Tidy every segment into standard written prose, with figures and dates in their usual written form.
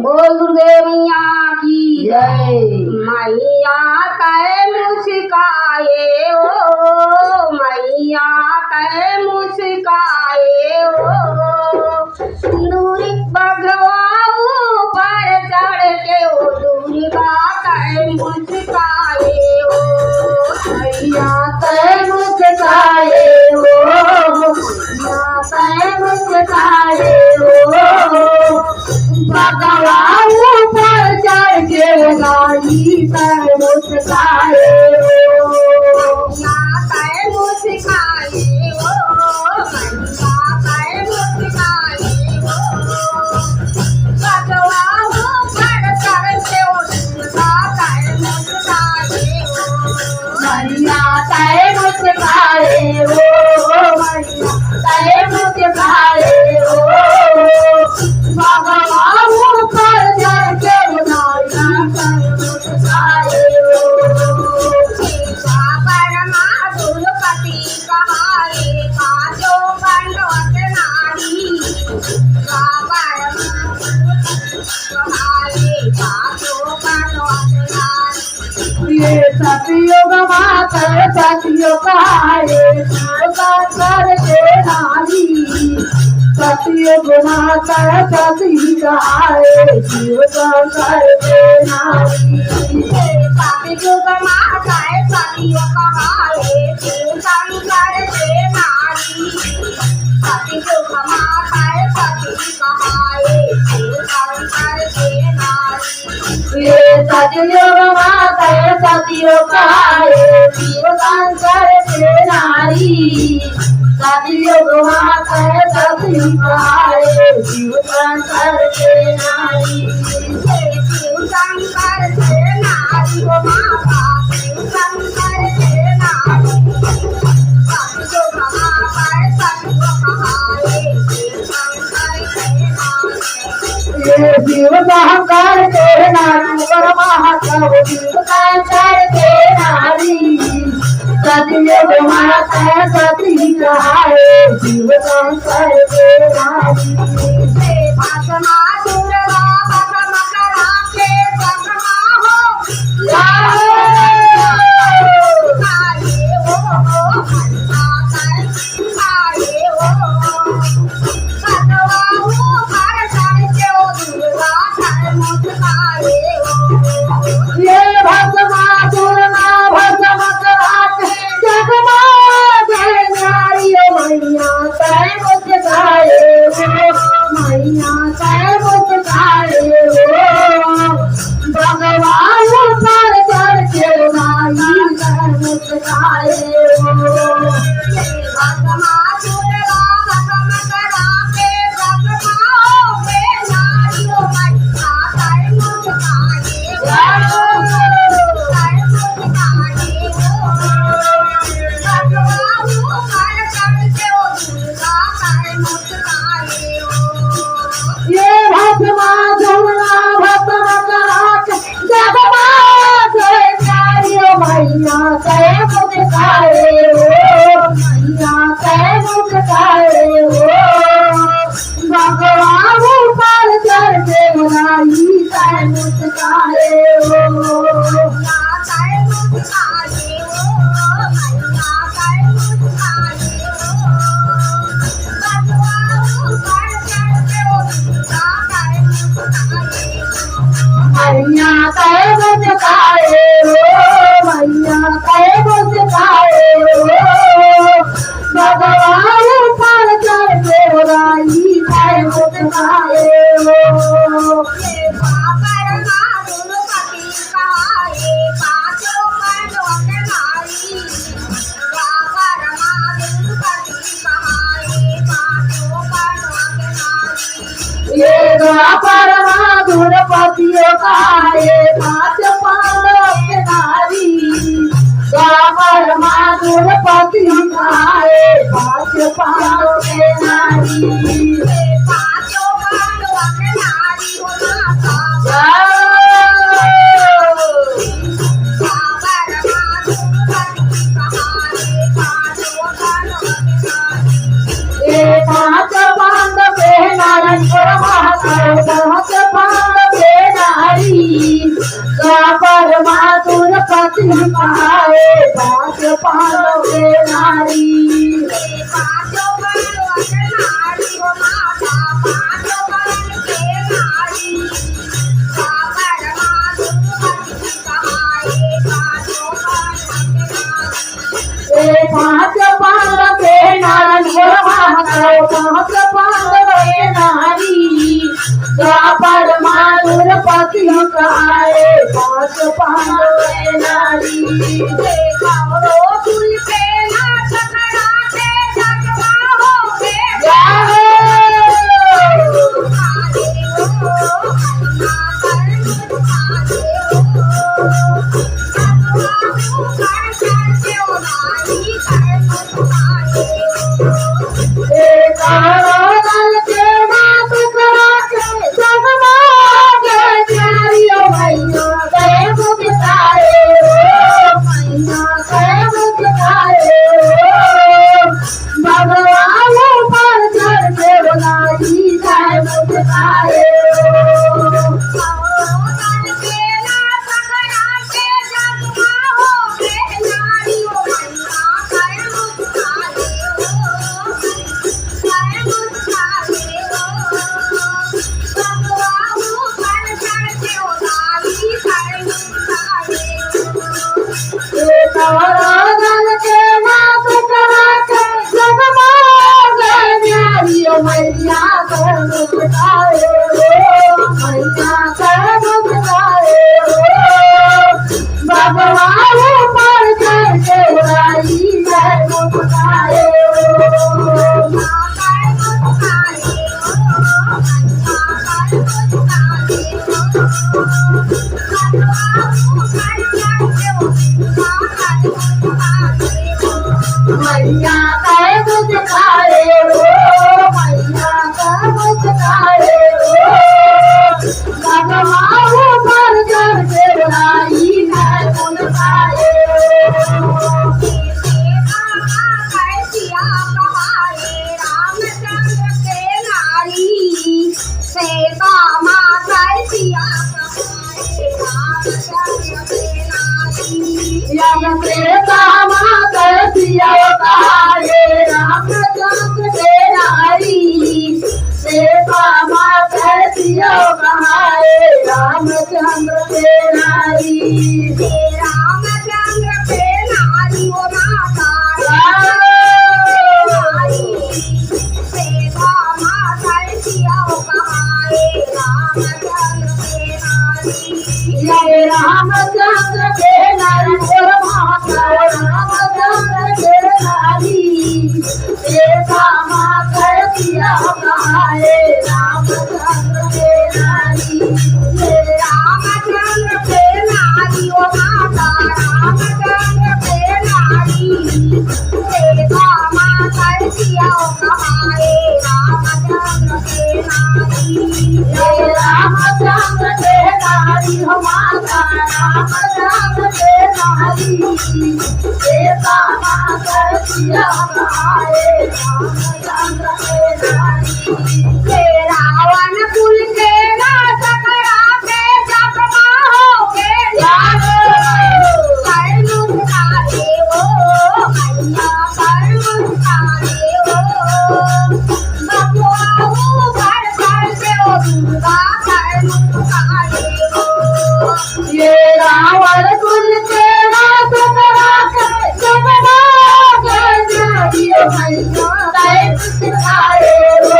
बोल दुर्गे मैया की जय। मैया कै मुस्काए ओ मैया कै मुस्काए ओ दूरी बघवाऊ पर चढ़ के ओ दुर्गा कै मुस्काए ओ मैया कै मुस्काए ओ मैया कै मुस्काए ओ भगवाऊ पर चढ़ के गाई कै मुस्काए ओ मैया कै मुस्काए ओ मैया कै मुस्काए ओ भगवाऊ पर चढ़ के ओ दुर्गा कै मुस्काए ओ मैया कै मुस्काए ओ मैया कै मुस्काए ओ भगवाऊ पर चढ़ के गाई कै मुस्काए ओ सीता परमा दुर्पति कहाए काजो बंडवत नारी परमा कहाए काजो बंडवत नारी ये सतयुग माता सतयुग आए कर के नारी सतयुग माता सतयुग आए शिव कर के नारी सतयुग माता सतयुग कहाए शिव शंकर के नारी सतयुग माता सतयुग कहाए शिव शंकर के नारी ये सतयुग माता सतयुग आए शिव शंकर के नारी सतयुग माता सतयुग आए शिव शंकर के नारी शिव शंकर के नारी ओ माता शिव शंकर के नारी सतयुग माता सतयुग कहाए शिव शंकर के नारी ये शिव शंकर के नारी परमात्मा शिव शंकर के नारी सतयुग माता सतयुग आए शिव शंकर के नारी भस्मा दुर्गा भस्म करा के भस्मा हो खाए ओ माता खाए ओ भगवाऊ पर चढ़ के ओ दुर्गा कै मुस्काए ओ ये भस्मा दुर्गा भस्म करा के जगमा जय नारी मैया कै मुस्काए ओ मैया कै मुस्काए ओ भगवान पर चढ़ के गाई कै मुस्काए ओ भस्मा दुर्गा भस्म करा के भस्मा हो के नारी ओ मैया कै मुस्काए ओ कै मुस्काए ओ भगवाऊ पर चढ़ के ओ दुर्गा कै मुस्काए ओ ये भस्मा दुर्गा भस्म करा के जगमा जय नारी मैया कै मुस्काए ओ मैया कै मुस्काए ओ भगवान पर चढ़ के गाई कै मुस्काए ओ मैया कै मुस्काए ओ मैया कै मुस्काए ओ भगवाऊ पर चढ़ के ओ दुर्गा कै मुस्काए ओ मैया कै मुस्काए ओ मैया कै मुस्काए ओ भगवान पर चढ़ के गाई कै मुस्काए ओ परमा दुर्पति कहाए काजो बंडवत नारी परमा दुर्पति कहाए काजो बंडवत नारी ये परमा दुर्पतियों काए पाँच पांडव के नारी परमा दुर्पति काए पाँच पांडव के नारी पाँचों पांडवों के नारी हो द्वापर माधुर पति कहाए पांच पांडव के नारी पांचों पांडव के नारी हो माता पांचों पांडव के नारी द्वापर माधुर पति कहाए पांचों पांडव के नारी पांच पांडव के नारी द्वापर माधुर पति कहाए पांच पांडव के नारी कौरो कुल पे नाच कराते जगवा हो के मैया कह मुझकारे हो मैया कह मुझकारे हो भगवान पर कर के बुराई है मुझकारे रामचंद्र के नारी सीता माँ कैसिया कहाए रामचंद्र के नारी रामचंद्र के नारी वो माता सीता माँ कैसिया कहाए रामचंद्र के नारी ये रामचंद्र के नारी और माता रामचंद्र के नारी सीता माँ कैसिया कहाए रामचंद्र के नारी रामचंद्र के नारी वो माता रामचंद्र के नारी सीता माँ कैसिया कहाए रामचंद्र के नारी रामचंद्र के नारी हो माता रामचंद्र के नारी सीता माँ कैसिया कहाए रामचंद्र के नारी रावण कुल के नाच कराते जगमा हो के कर मुस्कारे हो मैया कर मुस्कारे हो बबुआऊ घर घर से ओ दुर्गा कर मुस्कारे हो ये रावण कुल के नाच कराते जगमा के नारी हो मैया कह मुस्कारे हो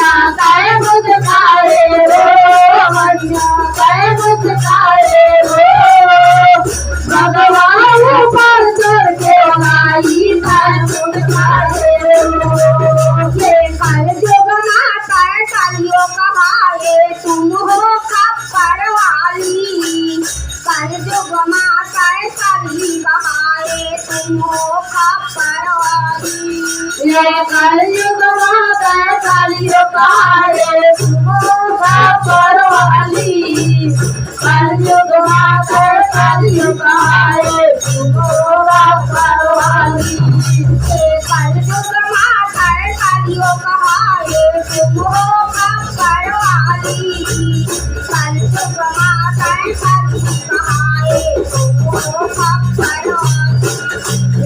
मैया काय मुस्काए रो मैया काय मुस्काए रो भगवान ऊपर चढ़ के आई काय मुस्काए रो ये कल युग माता कालियों कहाए तुम हो खप्पर वाली कल युग माता काली कहाए तुम हो खप्पर वाली ये कलयुग माता कालियों कहाए तुम खप्पर वाली कलयुग माता कालियों कहाए तुम खप्पर वाली ये कल युग माता कालियों कहाए तुम हो खप्पर वाली कल युग माता काली कहाए तुम हो खप्पर वाली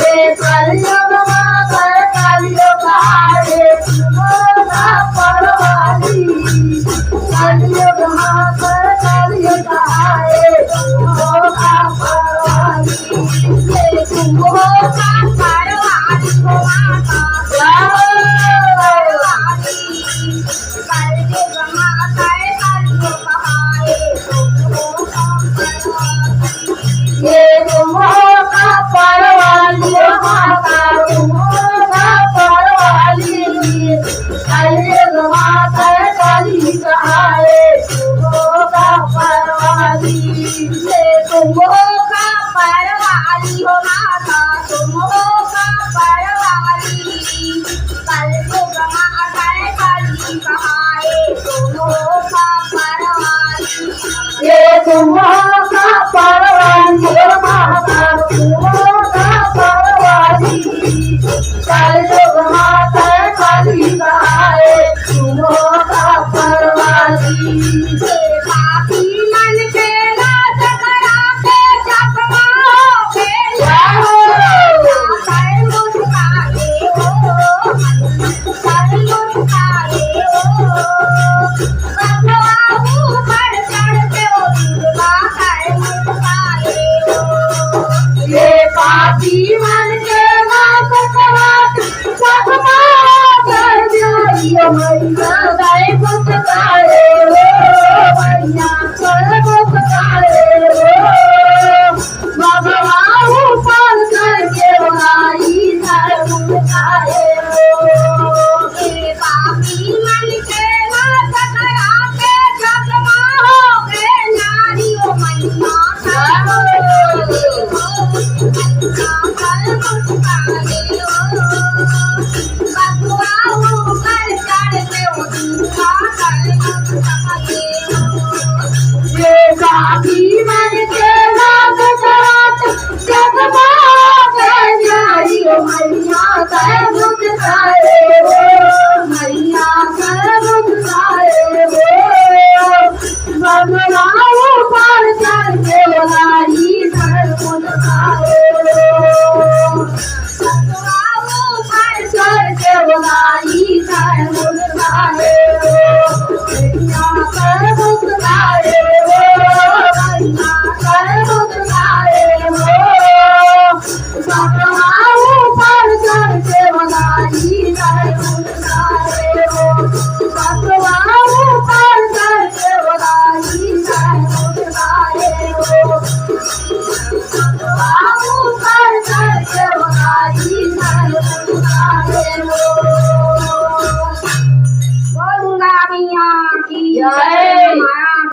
ये कलयुग माता कालियों कहाए तुम खप्पर वाली कलयुग माता कालियों कहाए तुम खप्पर वाली ये तुम हो खप्पर वाली हो माता वाली कल युग माता कालियों कहाए तुम हो खप्पर वाली ये तुम खप्पर वाली माता तुम खप्पर वाली कलयुग माता काली कहाए तुम खप्पर वाली ये तुम हो खप्पर वाली हो माता तुम हो खप्पर वाली कल युग माता काली कहाए तुम हो खप्पर वाली ये तुम खप्पर वाली माता तुम खप्पर वाली कलयुग माता काली कहाए तुम खप्पर वाली ये पापी मन के नाच करा के जपमा हो गए कर मुस्काए हो कर मुस्काए हो बाबू पर चढ़ के ओ दुर्गा कर मुस्काए हो ये पापी मन के नाच करा सब मार जाइयो मैया गाय पुत्र